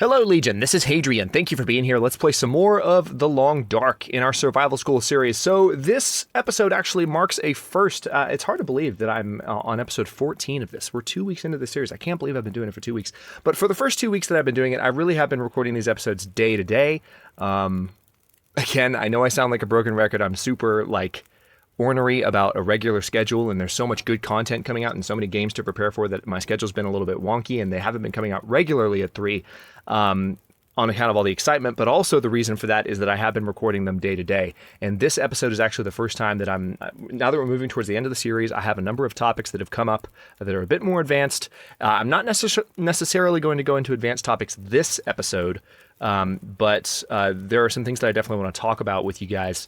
Hello, Legion. This is Hadrian. Thank you for being here. Let's play some more of The Long Dark in our Survival School series. So this episode actually marks a first. It's hard to believe that I'm on episode 14 of this. We're 2 weeks into the series. I can't believe I've been doing it for 2 weeks. But for the first 2 weeks that I've been doing it, I really have been recording these episodes day to day. Again, I know I sound like a broken record. I'm super, ornery about a regular schedule, and there's so much good content coming out and so many games to prepare for that my schedule's been a little bit wonky, and they haven't been coming out regularly at 3 on account of all the excitement. But also the reason for that is that I have been recording them day to day, and this episode is actually the first time that now that we're moving towards the end of the series, I have a number of topics that have come up that are a bit more advanced. I'm not necessarily going to go into advanced topics this episode, but there are some things that I definitely want to talk about with you guys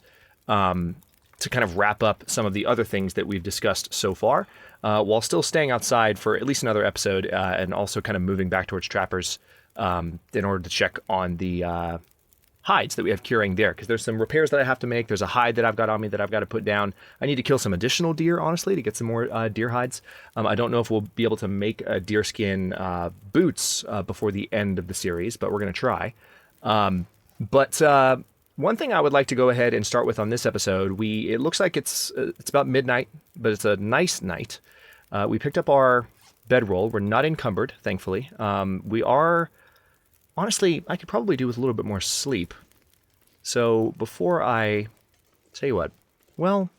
to kind of wrap up some of the other things that we've discussed so far, while still staying outside for at least another episode, and also kind of moving back towards trappers in order to check on the hides that we have curing there, because there's some repairs that I have to make. There's a hide that I've got on me that I've got to put down. I need to kill some additional deer, honestly, to get some more deer hides. I don't know if we'll be able to make a deerskin boots before the end of the series, but we're going to try. One thing I would like to go ahead and start with on this episode, it looks like it's about midnight, but it's a nice night. We picked up our bedroll. We're not encumbered, thankfully. We are, honestly, I could probably do with a little bit more sleep. So before I tell you what, well,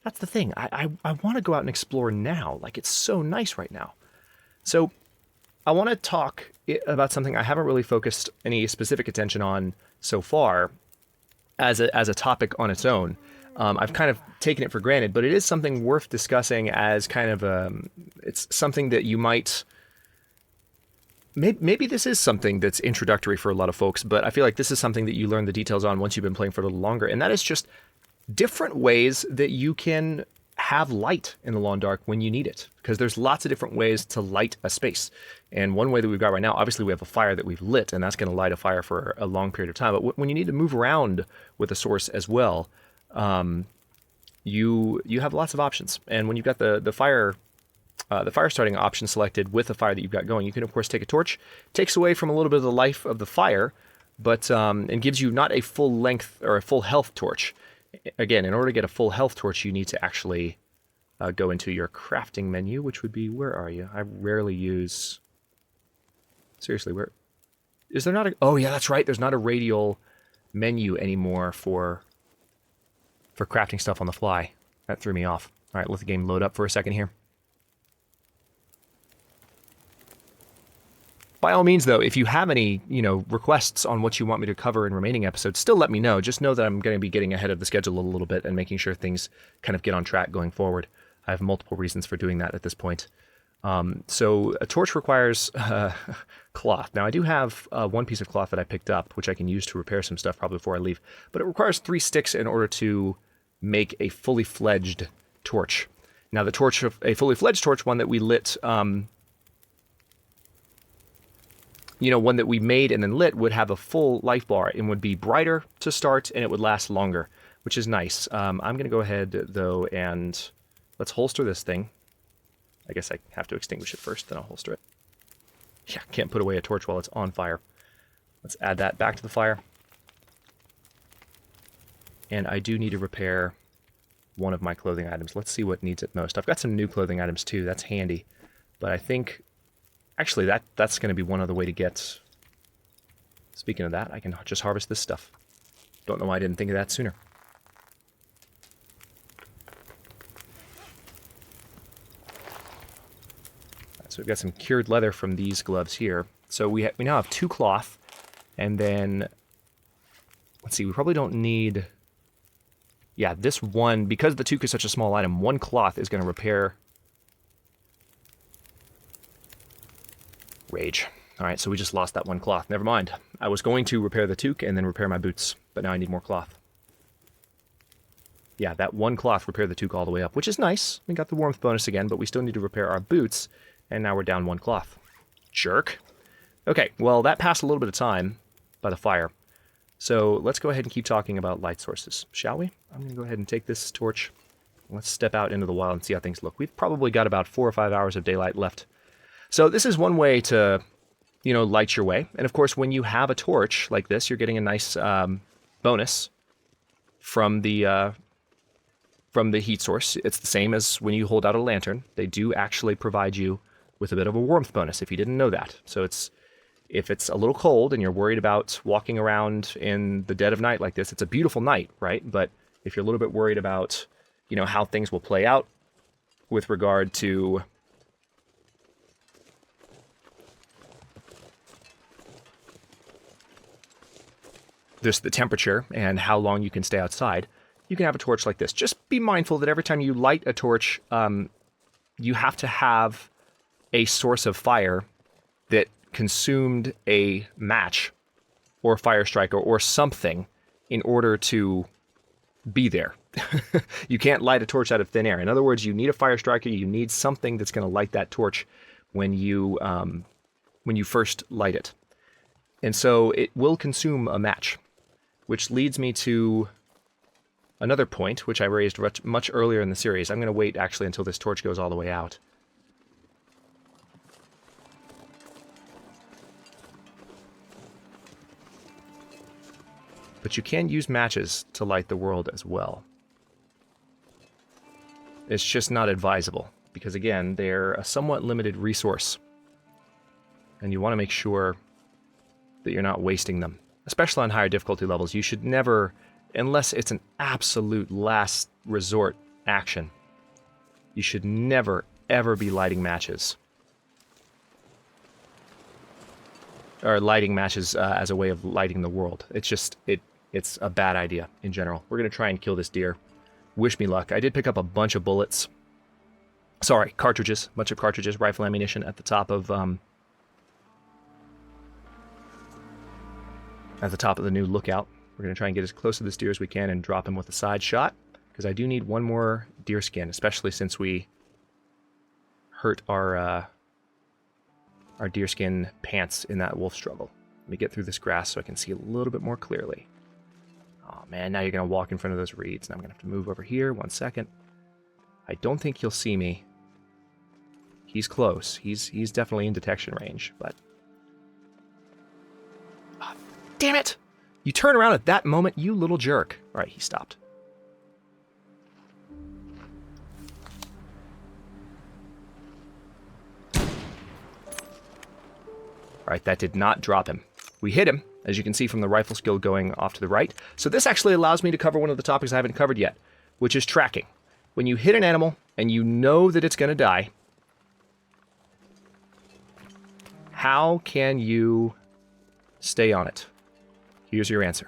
that's the thing. I want to go out and explore now. It's so nice right now. So I want to talk about something I haven't really focused any specific attention on so far as a topic on its own. I've kind of taken it for granted, but it is something worth discussing as kind of it's something that you might, maybe this is something that's introductory for a lot of folks, but I feel like this is something that you learn the details on once you've been playing for a little longer, and that is just different ways that you can have light in the Long Dark when you need it, because there's lots of different ways to light a space. And one way that we've got right now, obviously we have a fire that we've lit, and that's going to light a fire for a long period of time. But when you need to move around with a source as well, you have lots of options. And when you've got the fire starting option selected with the fire that you've got going, you can of course take a torch. Takes away from a little bit of the life of the fire, but and gives you not a full length or a full health torch. Again, in order to get a full health torch, you need to actually go into your crafting menu, which would be, where are you? I rarely use... Seriously, where... Is there not a... Oh, yeah, that's right. There's not a radial menu anymore for crafting stuff on the fly. That threw me off. All right, let the game load up for a second here. By all means, though, if you have any, requests on what you want me to cover in remaining episodes, still let me know. Just know that I'm going to be getting ahead of the schedule a little bit and making sure things kind of get on track going forward. I have multiple reasons for doing that at this point. So a torch requires cloth. Now, I do have one piece of cloth that I picked up, which I can use to repair some stuff probably before I leave. But it requires 3 sticks in order to make a fully fledged torch. Now, the torch of a fully fledged torch, one that we lit... one that we made and then lit, would have a full life bar and would be brighter to start, and it would last longer, which is nice. I'm going to go ahead, though, and let's holster this thing. I guess I have to extinguish it first, then I'll holster it. Yeah, can't put away a torch while it's on fire. Let's add that back to the fire. And I do need to repair one of my clothing items. Let's see what needs it most. I've got some new clothing items, too. That's handy. But I think... Actually, that's going to be one other way to get... Speaking of that, I can just harvest this stuff. Don't know why I didn't think of that sooner. So we've got some cured leather from these gloves here. So we now have 2 cloth, and then... Let's see, we probably don't need... Yeah, this one, because the toque is such a small item, 1 cloth is going to repair... Rage. Alright, so we just lost that 1 cloth. Never mind. I was going to repair the toque and then repair my boots, but now I need more cloth. Yeah, that 1 cloth repaired the toque all the way up, which is nice. We got the warmth bonus again, but we still need to repair our boots, and now we're down 1 cloth. Jerk. Okay, well, that passed a little bit of time by the fire. So let's go ahead and keep talking about light sources, shall we? I'm going to go ahead and take this torch. Let's step out into the wild and see how things look. We've probably got about 4 or 5 hours of daylight left. So this is one way to light your way. And of course, when you have a torch like this, you're getting a nice bonus from the heat source. It's the same as when you hold out a lantern. They do actually provide you with a bit of a warmth bonus if you didn't know that. So if it's a little cold and you're worried about walking around in the dead of night like this, it's a beautiful night, right? But if you're a little bit worried about, how things will play out with regard to the temperature and how long you can stay outside, you can have a torch like this. Just be mindful that every time you light a torch, you have to have a source of fire that consumed a match or a fire striker or something in order to be there. You can't light a torch out of thin air. In other words, you need a fire striker. You need something that's going to light that torch when you first light it. And so it will consume a match, which leads me to another point, which I raised much earlier in the series. I'm going to wait actually until this torch goes all the way out. But you can use matches to light the world as well. It's just not advisable, because again, they're a somewhat limited resource. And you want to make sure that you're not wasting them. Especially on higher difficulty levels, you should never, unless it's an absolute last resort action, you should never, ever be lighting matches. Or lighting matches as a way of lighting the world. It's just, it's a bad idea in general. We're going to try and kill this deer. Wish me luck. I did pick up a bunch of bullets. Sorry, cartridges. A bunch of cartridges, rifle ammunition at the top of the new lookout. We're going to try and get as close to this deer as we can and drop him with a side shot, because I do need one more deer skin, especially since we hurt our deerskin pants in that wolf struggle. Let me get through this grass so I can see a little bit more clearly. Oh man, now you're going to walk in front of those reeds. Now I'm going to have to move over here. 1 second. I don't think he'll see me. He's close. He's definitely in detection range, but... Oh, damn it! You turn around at that moment, you little jerk. Alright, he stopped. Alright, that did not drop him. We hit him, as you can see from the rifle skill going off to the right. So this actually allows me to cover one of the topics I haven't covered yet, which is tracking. When you hit an animal and you know that it's going to die, how can you stay on it? Here's your answer.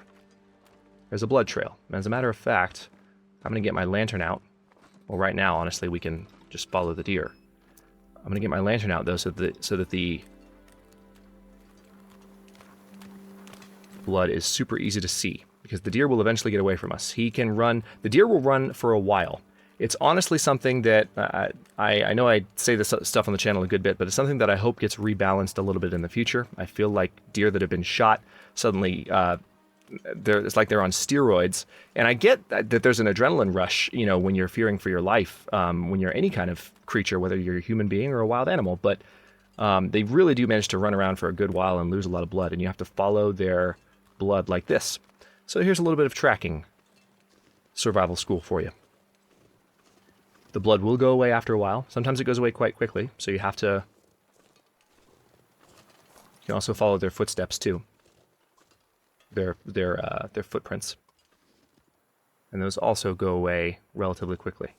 There's a blood trail. And as a matter of fact, I'm going to get my lantern out. Well, right now, honestly, we can just follow the deer. I'm going to get my lantern out, though, so that the blood is super easy to see, because the deer will eventually get away from us. He can run. The deer will run for a while. It's honestly something that I know I say this stuff on the channel a good bit, but it's something that I hope gets rebalanced a little bit in the future. I feel like deer that have been shot suddenly, it's like they're on steroids. And I get that there's an adrenaline rush, when you're fearing for your life, when you're any kind of creature, whether you're a human being or a wild animal. But they really do manage to run around for a good while and lose a lot of blood, and you have to follow their blood like this. So here's a little bit of tracking survival school for you. The blood will go away after a while. Sometimes it goes away quite quickly, so you have to... You can also follow their footsteps too. Their footprints. And those also go away relatively quickly.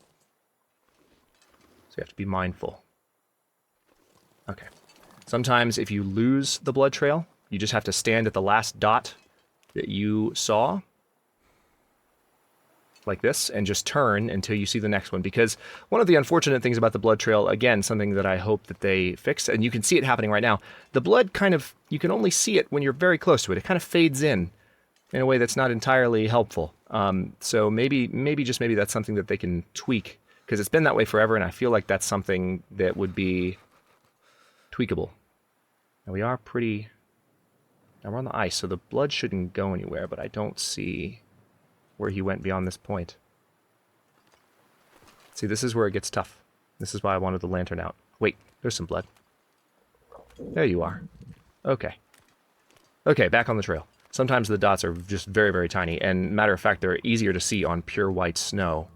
So you have to be mindful. Okay. Sometimes if you lose the blood trail, you just have to stand at the last dot that you saw, like this, and just turn until you see the next one. Because one of the unfortunate things about the blood trail, again, something that I hope that they fix, and you can see it happening right now, the blood you can only see it when you're very close to it. It kind of fades in a way that's not entirely helpful. So maybe that's something that they can tweak, because it's been that way forever, and I feel like that's something that would be tweakable. Now we are pretty... Now we're on the ice, so the blood shouldn't go anywhere, but I don't see where he went beyond this point. See, this is where it gets tough. This is why I wanted the lantern out. Wait, there's some blood. There you are. Okay. Okay, back on the trail. Sometimes the dots are just very, very tiny, and matter of fact, they're easier to see on pure white snow.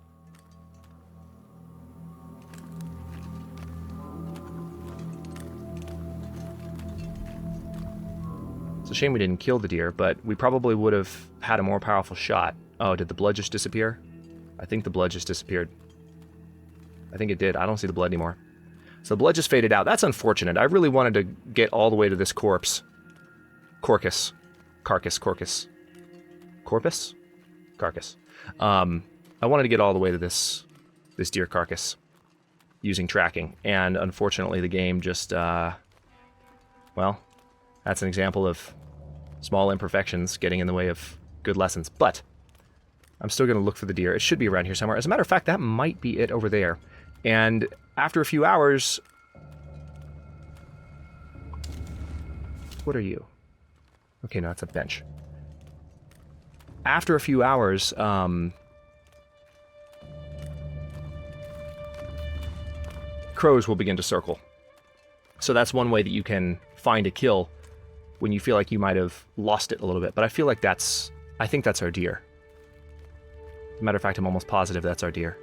It's a shame we didn't kill the deer, but we probably would have had a more powerful shot. Oh, did the blood just disappear? I think the blood just disappeared. I think it did. I don't see the blood anymore. So the blood just faded out. That's unfortunate. I really wanted to get all the way to this corpse. Carcass. I wanted to get all the way to this deer carcass using tracking, and unfortunately the game just, well, that's an example of small imperfections getting in the way of good lessons. But I'm still going to look for the deer. It should be around here somewhere. As a matter of fact, that might be it over there. And after a few hours... What are you? Okay, no, that's a bench. After a few hours, crows will begin to circle. So that's one way that you can find a kill when you feel like you might have lost it a little bit. But I feel like I think that's our deer. As a matter of fact, I'm almost positive that's our deer.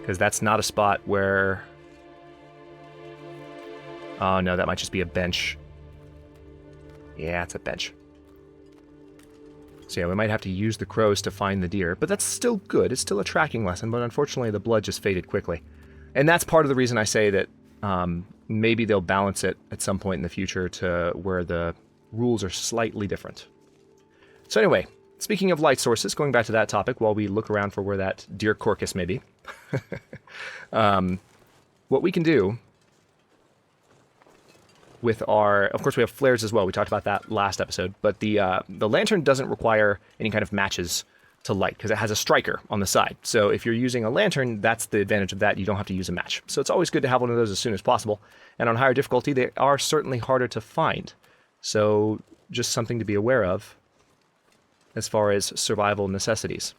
Because that's not a spot where... Oh no, that might just be a bench. Yeah, it's a bench. So yeah, we might have to use the crows to find the deer, but that's still good. It's still a tracking lesson, but unfortunately the blood just faded quickly. And that's part of the reason I say that maybe they'll balance it at some point in the future to where the rules are slightly different. So anyway, speaking of light sources, going back to that topic while we look around for where that deer carcass may be. What we can do with our... Of course, we have flares as well. We talked about that last episode. But the lantern doesn't require any kind of matches to light because it has a striker on the side. So if you're using a lantern, that's the advantage of that. You don't have to use a match. So it's always good to have one of those as soon as possible. And on higher difficulty, they are certainly harder to find. So just something to be aware of as far as survival necessities.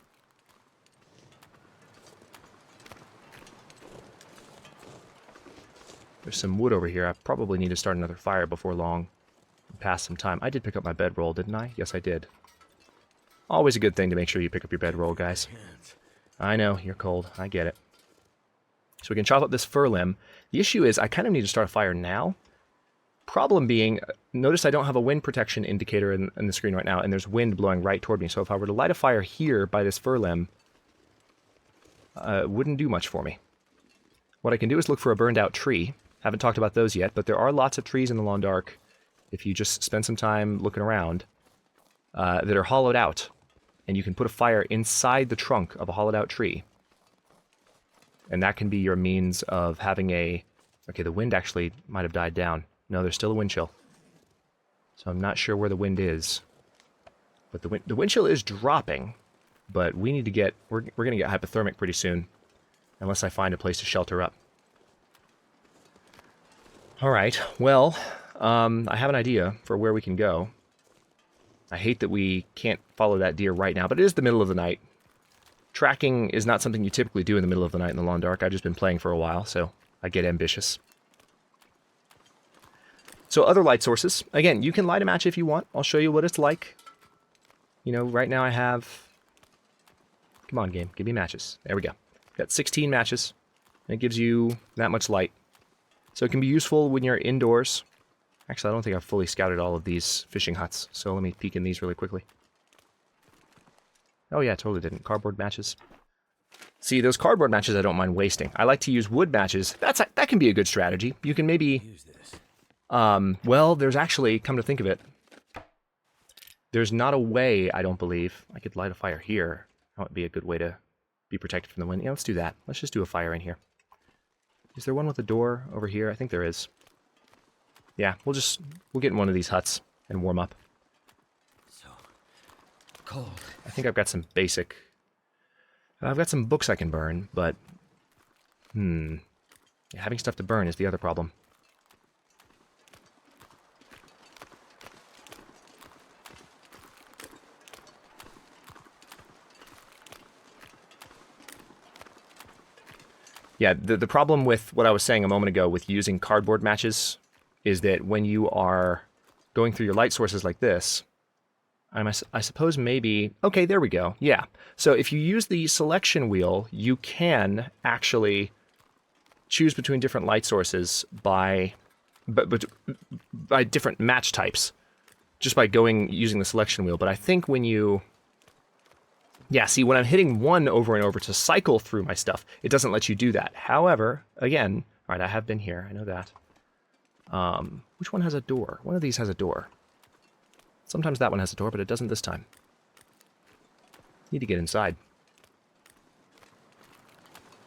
There's some wood over here. I probably need to start another fire before long. Pass some time. I did pick up my bedroll, didn't I? Yes, I did. Always a good thing to make sure you pick up your bedroll, guys. I know, you're cold. I get it. So we can chop up this fir limb. The issue is I kind of need to start a fire now. Problem being, notice I don't have a wind protection indicator in the screen right now, and there's wind blowing right toward me. So if I were to light a fire here by this fir limb, it wouldn't do much for me. What I can do is look for a burned out tree. Haven't talked about those yet, but there are lots of trees in the Long Dark, if you just spend some time looking around, that are hollowed out. And you can put a fire inside the trunk of a hollowed out tree. And that can be your means of having a... Okay, the wind actually might have died down. No, there's still a wind chill. So I'm not sure where the wind is. But the wind chill is dropping. But we need to get... We're going to get hypothermic pretty soon. Unless I find a place to shelter up. Alright, well, I have an idea for where we can go. I hate that we can't follow that deer right now, but it is the middle of the night. Tracking is not something you typically do in the middle of the night in the Long Dark. I've just been playing for a while, so I get ambitious. So other light sources. Again, you can light a match if you want. I'll show you what it's like. You know, right now I have... Come on, game. Give me matches. There we go. Got 16 matches. And it gives you that much light. So it can be useful when you're indoors. Actually, I don't think I've fully scouted all of these fishing huts. So let me peek in these really quickly. Oh yeah, totally didn't. Cardboard matches. See, those cardboard matches I don't mind wasting. I like to use wood matches. That can be a good strategy. You can maybe... well, there's actually, come to think of it, there's not a way, I don't believe, I could light a fire here. That would be a good way to be protected from the wind. Yeah, let's do that. Let's just do a fire in here. Is there one with a door over here? I think there is. Yeah, we'll get in one of these huts and warm up. So cold. I think I've got some basic... I've got some books I can burn, but... having stuff to burn is the other problem. Yeah, the problem with what I was saying a moment ago with using cardboard matches is that when you are going through your light sources like this, I suppose maybe, okay, there we go. Yeah. So if you use the selection wheel, you can actually choose between different light sources by different match types, just by using the selection wheel. But I think when you, yeah, see, when I'm hitting one over and over to cycle through my stuff, it doesn't let you do that. However, again, all right, I have been here. I know that. Which one has a door? One of these has a door. Sometimes that one has a door, but it doesn't this time. Need to get inside.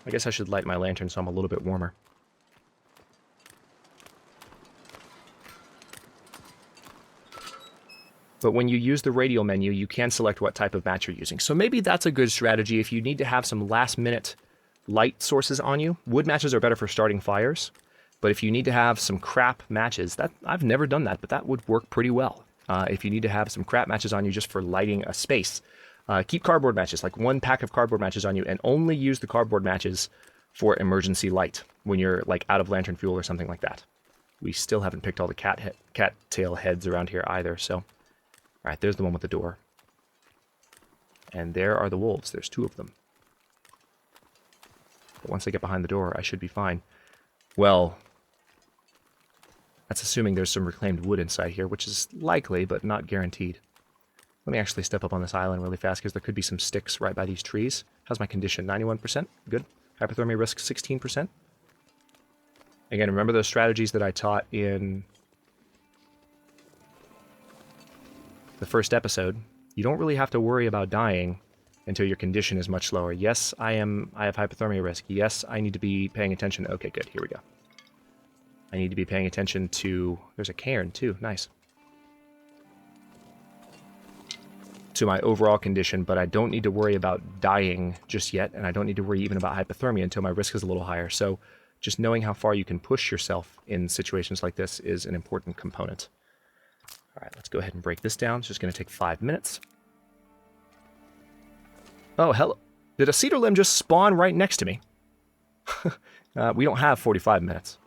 I guess I should light my lantern so I'm a little bit warmer. But when you use the radial menu, you can select what type of match you're using. So maybe that's a good strategy if you need to have some last-minute light sources on you. Wood matches are better for starting fires. But if you need to have some crap matches, I've never done that, but that would work pretty well. If you need to have some crap matches on you just for lighting a space, keep cardboard matches, like one pack of cardboard matches on you, and only use the cardboard matches for emergency light when you're like out of lantern fuel or something like that. We still haven't picked all the cat tail heads around here either, so. All right, there's the one with the door. And there are the wolves. There's 2 of them. But once they get behind the door, I should be fine. Well, that's assuming there's some reclaimed wood inside here, which is likely, but not guaranteed. Let me actually step up on this island really fast, because there could be some sticks right by these trees. How's my condition? 91%? Good. Hypothermia risk, 16%. Again, remember those strategies that I taught in the first episode? You don't really have to worry about dying until your condition is much lower. Yes, I have hypothermia risk. Yes, I need to be paying attention. Okay, good. Here we go. I need to be paying attention to... There's a cairn, too. Nice. To my overall condition, but I don't need to worry about dying just yet, and I don't need to worry even about hypothermia until my risk is a little higher. So just knowing how far you can push yourself in situations like this is an important component. All right, let's go ahead and break this down. It's just going to take 5 minutes. Oh, hello. Did a cedar limb just spawn right next to me? We don't have 45 minutes.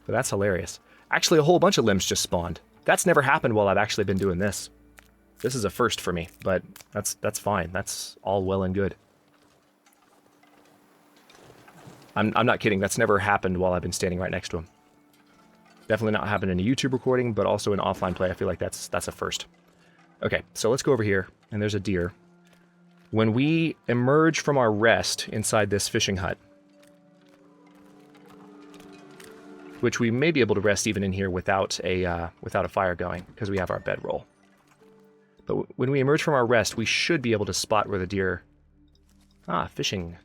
But that's hilarious. Actually, a whole bunch of limbs just spawned. That's never happened while I've actually been doing this. This is a first for me, but that's fine. That's all well and good. I'm not kidding. That's never happened while I've been standing right next to him. Definitely not happened in a YouTube recording, but also in offline play. I feel like that's a first. Okay, so let's go over here, and there's a deer. When we emerge from our rest inside this fishing hut, which we may be able to rest even in here without a fire going, because we have our bedroll. But when we emerge from our rest, we should be able to spot where the deer... fishing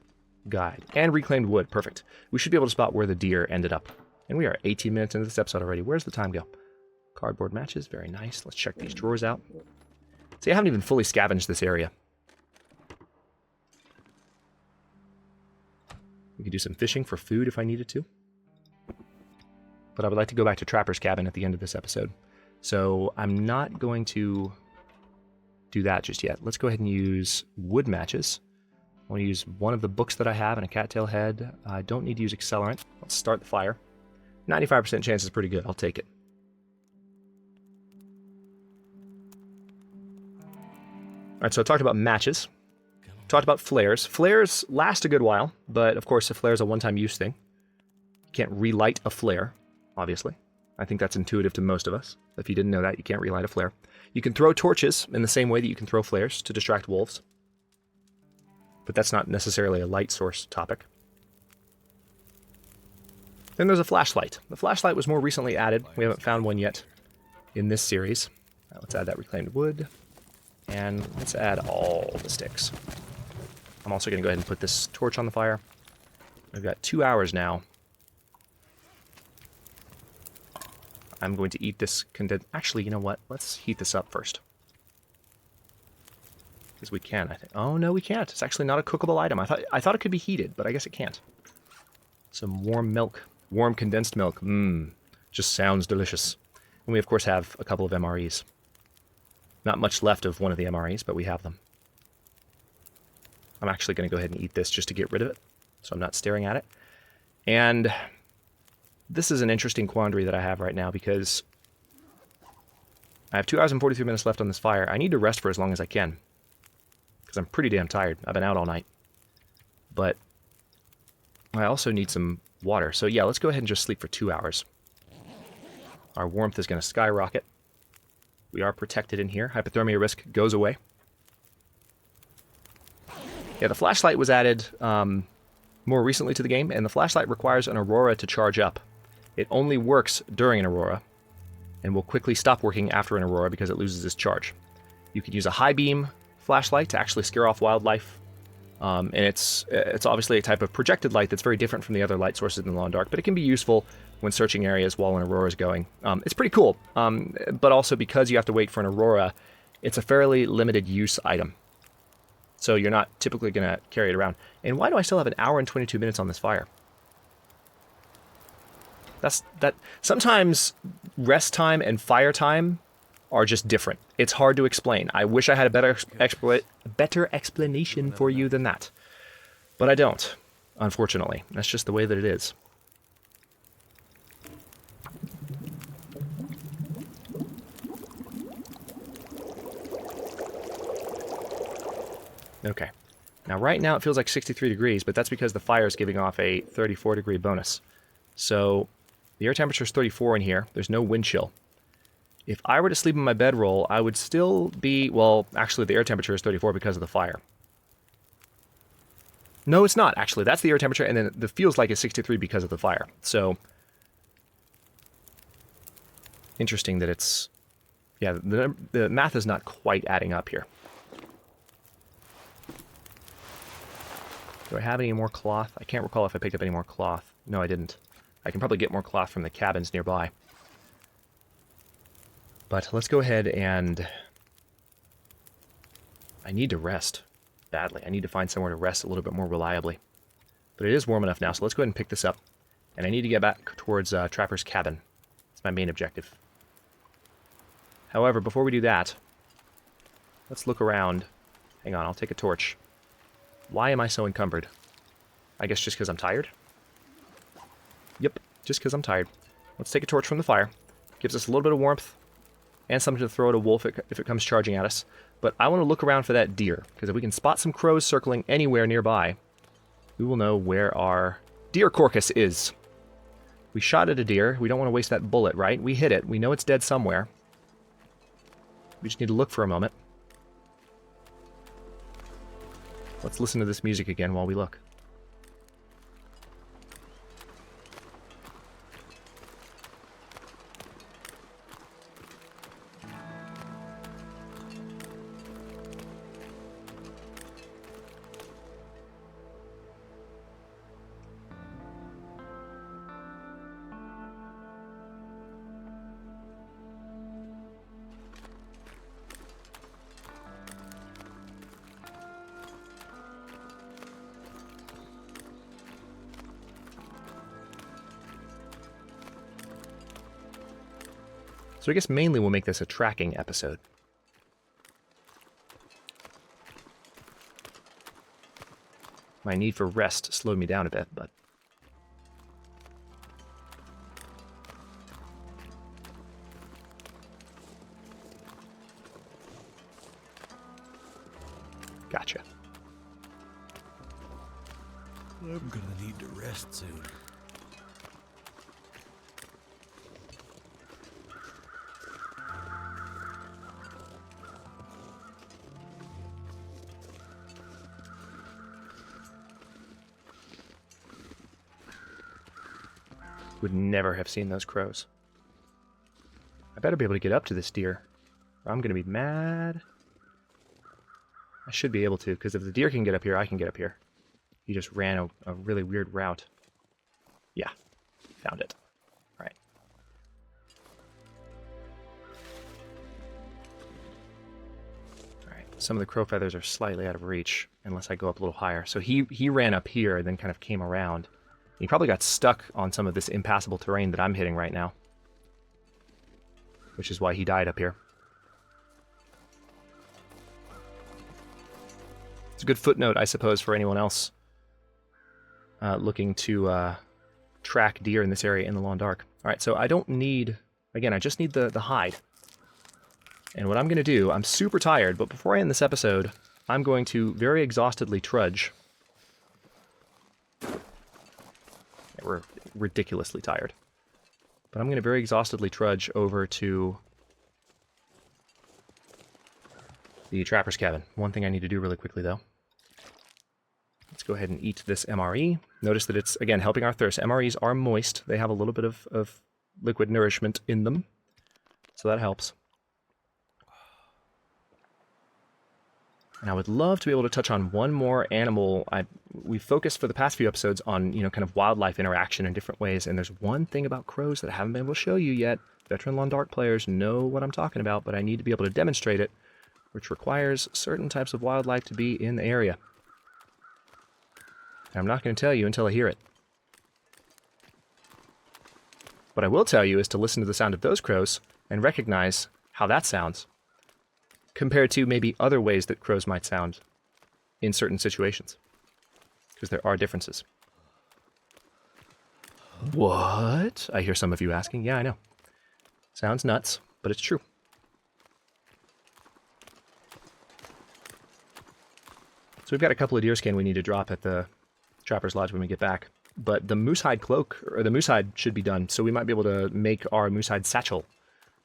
guide. And reclaimed wood, perfect. We should be able to spot where the deer ended up. And we are 18 minutes into this episode already. Where's the time go? Cardboard matches, very nice. Let's check these drawers out. See, I haven't even fully scavenged this area. We could do some fishing for food if I needed to. But I would like to go back to Trapper's Cabin at the end of this episode. So I'm not going to do that just yet. Let's go ahead and use wood matches. I want to use one of the books that I have and a cattail head. I don't need to use accelerant. Let's start the fire. 95% chance is pretty good. I'll take it. All right, so I talked about matches. Talked about flares. Flares last a good while, but of course a flare is a one-time use thing. You can't relight a flare, obviously. I think that's intuitive to most of us. If you didn't know that, you can't relight a flare. You can throw torches in the same way that you can throw flares to distract wolves. But that's not necessarily a light source topic. Then there's a flashlight. The flashlight was more recently added. We haven't found one yet in this series. Now let's add that reclaimed wood. And let's add all the sticks. I'm also going to go ahead and put this torch on the fire. We've got 2 hours now. I'm going to eat this Actually, you know what? Let's heat this up first. Because we can, I think. Oh, no, we can't. It's actually not a cookable item. I thought it could be heated, but I guess it can't. Some warm milk. Warm condensed milk. Mmm. Just sounds delicious. And we, of course, have a couple of MREs. Not much left of one of the MREs, but we have them. I'm actually going to go ahead and eat this just to get rid of it, so I'm not staring at it. And This is an interesting quandary that I have right now because I have 2 hours and 43 minutes left on this fire. I need to rest for as long as I can because I'm pretty damn tired. I've been out all night. But I also need some water. So yeah, let's go ahead and just sleep for 2 hours. Our warmth is going to skyrocket. We are protected in here. Hypothermia risk goes away. Yeah, the flashlight was added more recently to the game, and the flashlight requires an aurora to charge up. It only works during an aurora, and will quickly stop working after an aurora because it loses its charge. You could use a high beam flashlight to actually scare off wildlife, and it's obviously a type of projected light that's very different from the other light sources in the long dark, but it can be useful when searching areas while an aurora is going. It's pretty cool, but also because you have to wait for an aurora, it's a fairly limited use item. So you're not typically going to carry it around. And why do I still have 1 hour and 22 minutes on this fire? Sometimes rest time and fire time are just different. It's hard to explain. I wish I had a better explanation for you than that. But I don't, unfortunately. That's just the way that it is. Okay. Now, right now it feels like 63 degrees, but that's because the fire is giving off a 34-degree bonus. So the air temperature is 34 in here. There's no wind chill. If I were to sleep in my bedroll, I would still be... Well, actually, the air temperature is 34 because of the fire. No, it's not, actually. That's the air temperature, and then it feels like it's 63 because of the fire. So, interesting that it's... Yeah, the math is not quite adding up here. Do I have any more cloth? I can't recall if I picked up any more cloth. No, I didn't. I can probably get more cloth from the cabins nearby. But let's go ahead and... I need to rest badly. I need to find somewhere to rest a little bit more reliably. But it is warm enough now, so let's go ahead and pick this up. And I need to get back towards Trapper's cabin. It's my main objective. However, before we do that, let's look around. Hang on, I'll take a torch. Why am I so encumbered? I guess just because I'm tired? Yep, just because I'm tired. Let's take a torch from the fire. Gives us a little bit of warmth and something to throw at a wolf if it comes charging at us. But I want to look around for that deer, because if we can spot some crows circling anywhere nearby, we will know where our deer carcass is. We shot at a deer. We don't want to waste that bullet, right? We hit it. We know it's dead somewhere. We just need to look for a moment. Let's listen to this music again while we look. So I guess mainly we'll make this a tracking episode. My need for rest slowed me down a bit, but... Gotcha. I'm gonna need to rest soon. Would never have seen those crows. I better be able to get up to this deer, or I'm going to be mad. I should be able to, because if the deer can get up here, I can get up here. He just ran a really weird route. Yeah, found it. All right. All right, some of the crow feathers are slightly out of reach, unless I go up a little higher. So he ran up here and then kind of came around. He probably got stuck on some of this impassable terrain that I'm hitting right now. Which is why he died up here. It's a good footnote, I suppose, for anyone else looking to track deer in this area in the long dark. All right, so I don't need... Again, I just need the hide. And what I'm going to do, I'm super tired, but before I end this episode, I'm going to very exhaustedly trudge. We're ridiculously tired. But I'm going to very exhaustedly trudge over to the trapper's cabin. One thing I need to do really quickly, though. Let's go ahead and eat this MRE. Notice that it's, again, helping our thirst. MREs are moist. They have a little bit of liquid nourishment in them. So that helps. And I would love to be able to touch on one more animal. We've focused for the past few episodes on, kind of wildlife interaction in different ways, and there's one thing about crows that I haven't been able to show you yet. Veteran Long Dark players know what I'm talking about, but I need to be able to demonstrate it, which requires certain types of wildlife to be in the area. And I'm not going to tell you until I hear it. What I will tell you is to listen to the sound of those crows and recognize how that sounds, compared to maybe other ways that crows might sound in certain situations. Because there are differences. What? I hear some of you asking. Yeah, I know. Sounds nuts, but it's true. So we've got a couple of deer skin we need to drop at the Trapper's Lodge when we get back. But the moosehide cloak, or the moosehide should be done, so we might be able to make our moosehide satchel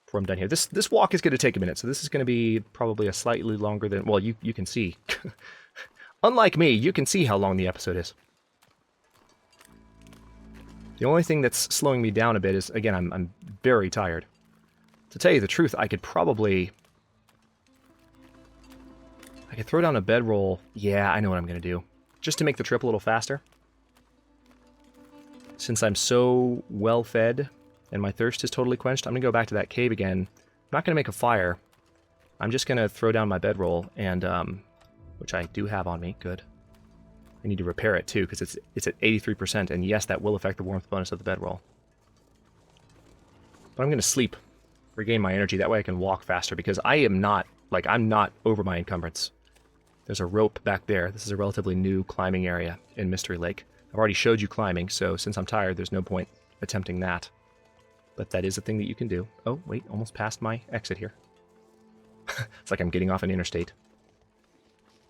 before I'm done here. This walk is going to take a minute, so this is going to be probably a slightly longer than... Well, you can see. Unlike me, you can see how long the episode is. The only thing that's slowing me down a bit is, again, I'm very tired. To tell you the truth, I could probably... I could throw down a bedroll. Yeah, I know what I'm going to do. Just to make the trip a little faster. Since I'm so well fed and my thirst is totally quenched, I'm going to go back to that cave again. I'm not going to make a fire. I'm just going to throw down my bedroll, and which I do have on me. Good. I need to repair it too, because it's at 83%, and yes, that will affect the warmth bonus of the bedroll. But I'm going to sleep, regain my energy. That way I can walk faster, because I'm not over my encumbrance. There's a rope back there. This is a relatively new climbing area in Mystery Lake. I've already showed you climbing, so since I'm tired, there's no point attempting that. But that is a thing that you can do. Oh, wait, almost past my exit here. It's like I'm getting off an interstate.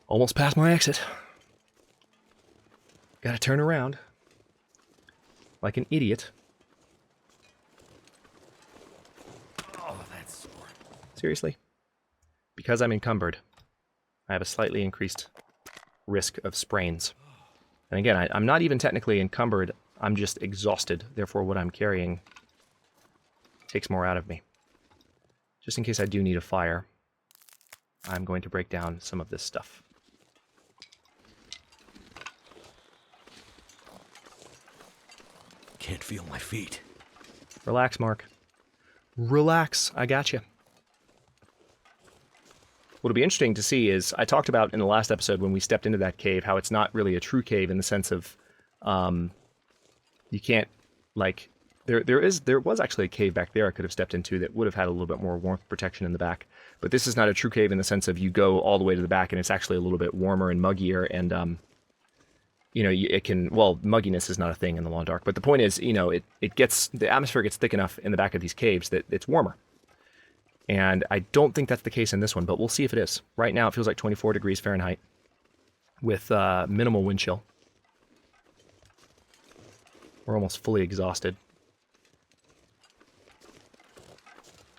Almost past my exit. Gotta turn around. Like an idiot. Oh, that's sore. Seriously? Because I'm encumbered, I have a slightly increased risk of sprains. And again, I'm not even technically encumbered, I'm just exhausted. Therefore, what I'm carrying takes more out of me. Just in case I do need a fire, I'm going to break down some of this stuff. Can't feel my feet. Relax, Mark. Relax, I got you. What'll be interesting to see is, I talked about in the last episode when we stepped into that cave, how it's not really a true cave in the sense of, you can't, like, there was actually a cave back there I could have stepped into that would have had a little bit more warmth protection in the back. But this is not a true cave in the sense of you go all the way to the back and it's actually a little bit warmer and muggier, and, it can, well, mugginess is not a thing in the long dark, but the point is, the atmosphere gets thick enough in the back of these caves that it's warmer. And I don't think that's the case in this one, but we'll see if it is. Right now it feels like 24 degrees Fahrenheit with minimal wind chill. We're almost fully exhausted.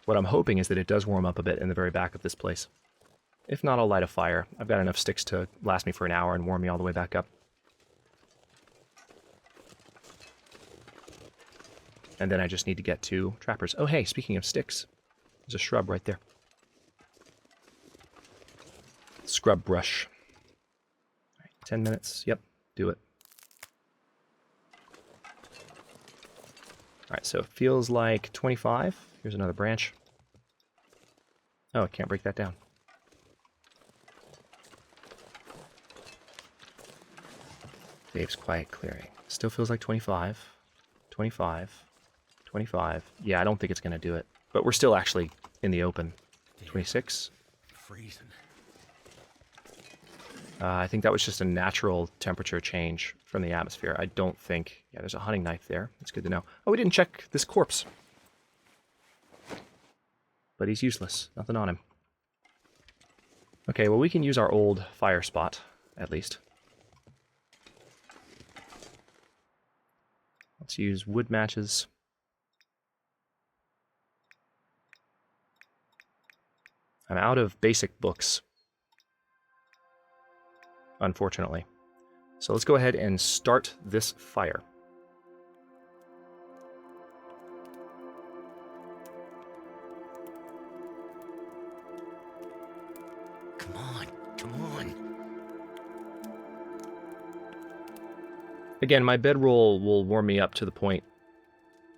What I'm hoping is that it does warm up a bit in the very back of this place. If not, I'll light a fire. I've got enough sticks to last me for an hour and warm me all the way back up. And then I just need to get to Trappers. Oh, hey, speaking of sticks, there's a shrub right there. Scrub brush. All right, 10 minutes. Yep, do it. All right, so it feels like 25. Here's another branch. Oh, I can't break that down. Dave's quiet clearing. Still feels like 25. 25. 25. Yeah, I don't think it's going to do it. But we're still actually in the open. 26. Freezing. I think that was just a natural temperature change from the atmosphere. I don't think... Yeah, there's a hunting knife there. That's good to know. Oh, we didn't check this corpse. But he's useless. Nothing on him. Okay, well, we can use our old fire spot, at least. Let's use wood matches. I'm out of basic books, unfortunately. So let's go ahead and start this fire. Come on, come on. Again, my bedroll will warm me up to the point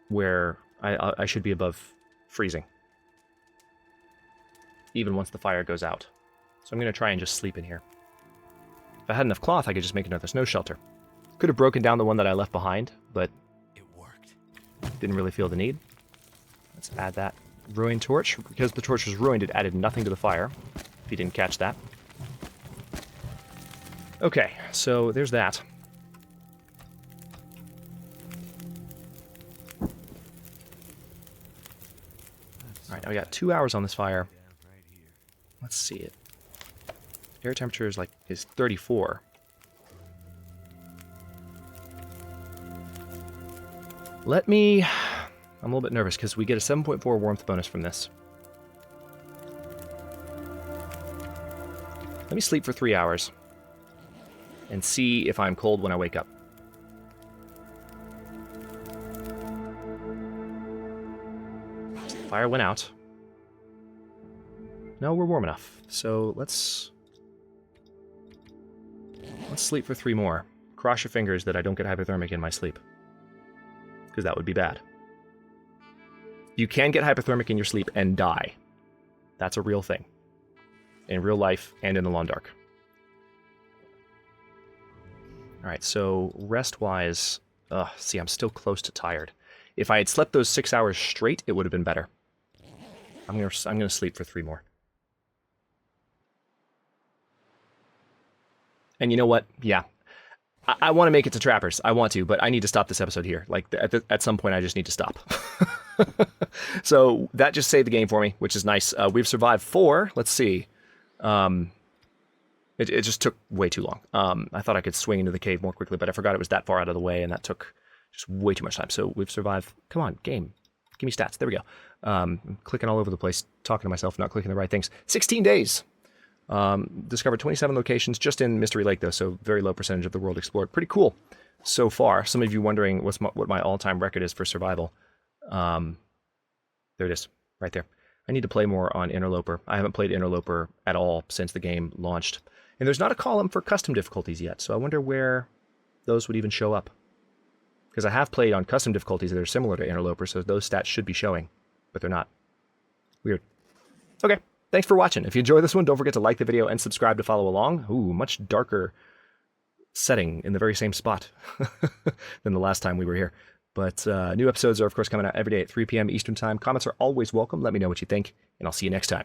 where I should be above freezing, even once the fire goes out. So I'm going to try and just sleep in here. If I had enough cloth, I could just make another snow shelter. Could have broken down the one that I left behind, but It worked. didn't really feel the need. Let's add that ruined torch. Because the torch was ruined, it added nothing to the fire, if you didn't catch that. Okay, so there's that. Alright, now we got 2 hours on this fire. Let's see it. Air temperature is 34. Let me... I'm a little bit nervous because we get a 7.4 warmth bonus from this. Let me sleep for 3 hours and see if I'm cold when I wake up. Fire went out. No, we're warm enough. So let's sleep for 3 more. Cross your fingers that I don't get hypothermic in my sleep, because that would be bad. You can get hypothermic in your sleep and die. That's a real thing. In real life and in the Long Dark. Alright, so rest-wise... see, I'm still close to tired. If I had slept those 6 hours straight, it would have been better. I'm gonna sleep for 3 more. And you know what? Yeah. I want to make it to Trappers. I want to, but I need to stop this episode here. Like, at some point, I just need to stop. So, that just saved the game for me, which is nice. We've survived 4. Let's see. It just took way too long. I thought I could swing into the cave more quickly, but I forgot it was that far out of the way, and that took just way too much time. So, we've survived... Come on, game. Give me stats. There we go. I'm clicking all over the place, talking to myself, not clicking the right things. 16 days! Discovered 27 locations just in Mystery Lake, though, so very low percentage of the world explored. Pretty cool so far. Some of you wondering what my all-time record is for survival. There it is, right there. I need to play more on Interloper. I haven't played Interloper at all since the game launched. And there's not a column for custom difficulties yet, so I wonder where those would even show up. Because I have played on custom difficulties that are similar to Interloper, so those stats should be showing, but they're not. Weird. Okay. Thanks for watching. If you enjoyed this one, don't forget to like the video and subscribe to follow along. Ooh, much darker setting in the very same spot than the last time we were here. But new episodes are, of course, coming out every day at 3 p.m. Eastern Time. Comments are always welcome. Let me know what you think, and I'll see you next time.